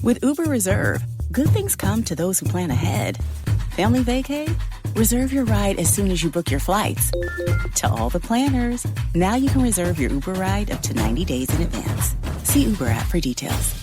With Uber Reserve, good things come to those who plan ahead. Family vacay? Reserve your ride as soon as you book your flights. To all the planners, now you can reserve your Uber ride up to 90 days in advance. See Uber app for details.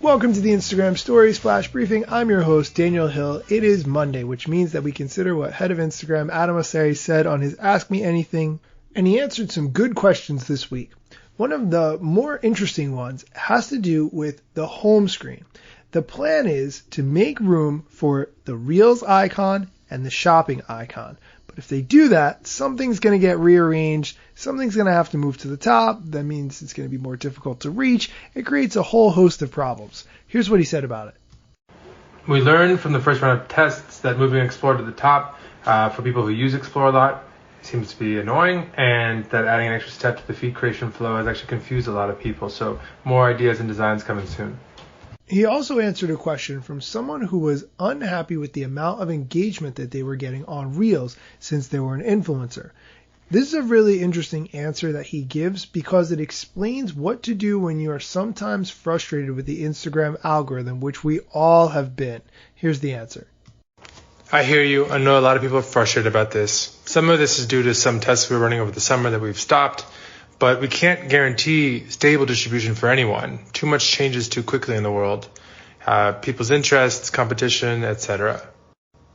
Welcome to the Instagram Stories Flash Briefing. I'm your host, Daniel Hill. It is Monday, which means that we consider what head of Instagram Adam Mosseri said on his Ask Me Anything, and he answered some good questions this week. One of the more interesting ones has to do with the home screen. The plan is to make room for the Reels icon and the shopping icon. But if they do that, something's going to get rearranged. Something's going to have to move to the top. That means it's going to be more difficult to reach. It creates a whole host of problems. Here's what he said about it. We learned from the first round of tests that moving Explore to the top for people who use Explore a lot seems to be annoying, and that adding an extra step to the feed creation flow has actually confused a lot of people. So more ideas and designs coming soon. He also answered a question from someone who was unhappy with the amount of engagement that they were getting on Reels since they were an influencer. This is a really interesting answer that he gives because it explains what to do when you are sometimes frustrated with the Instagram algorithm, which we all have been. Here's the answer. I hear you. I know a lot of people are frustrated about this. Some of this is due to some tests we were running over the summer that we've stopped, but we can't guarantee stable distribution for anyone. Too much changes too quickly in the world. People's interests, competition, etc.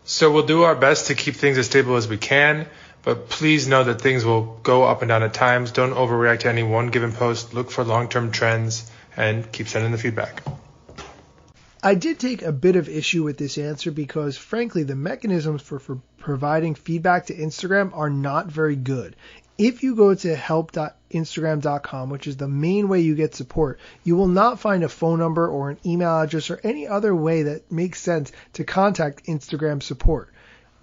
So we'll do our best to keep things as stable as we can, but please know that things will go up and down at times. Don't overreact to any one given post. Look for long-term trends and keep sending the feedback. I did take a bit of issue with this answer because, frankly, the mechanisms for providing feedback to Instagram are not very good. If you go to help.instagram.com, which is the main way you get support, you will not find a phone number or an email address or any other way that makes sense to contact Instagram support.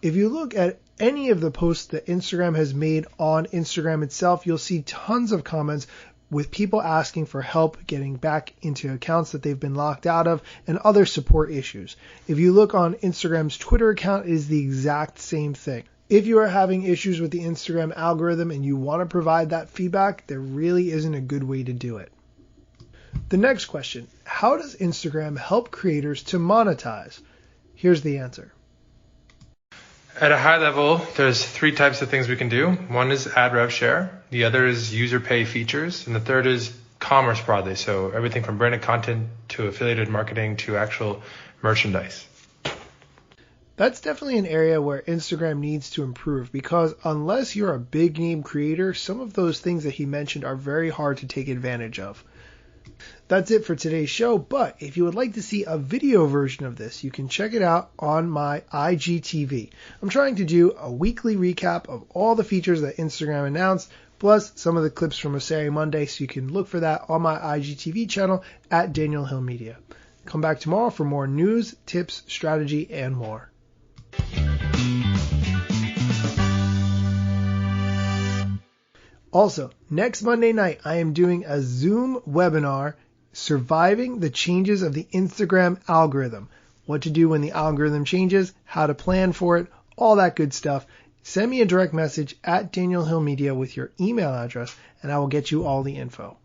If you look at any of the posts that Instagram has made on Instagram itself, you'll see tons of comments with people asking for help getting back into accounts that they've been locked out of and other support issues. If you look on Instagram's Twitter account, it is the exact same thing. If you are having issues with the Instagram algorithm and you want to provide that feedback, there really isn't a good way to do it. The next question, how does Instagram help creators to monetize? Here's the answer. At a high level, there's three types of things we can do. One is ad rev share, the other is user pay features, and the third is commerce broadly. So everything from branded content to affiliated marketing to actual merchandise. That's definitely an area where Instagram needs to improve because unless you're a big name creator, some of those things that he mentioned are very hard to take advantage of. That's it for today's show, but if you would like to see a video version of this, you can check it out on my IGTV. I'm trying to do a weekly recap of all the features that Instagram announced, plus some of the clips from Mosseri Monday, so you can look for that on my IGTV channel at Daniel Hill Media. Come back tomorrow for more news, tips, strategy, and more. Also, next Monday night, I am doing a Zoom webinar, Surviving the Changes of the Instagram Algorithm. What to do when the algorithm changes, how to plan for it, all that good stuff. Send me a direct message at Daniel Hill Media with your email address, and I will get you all the info.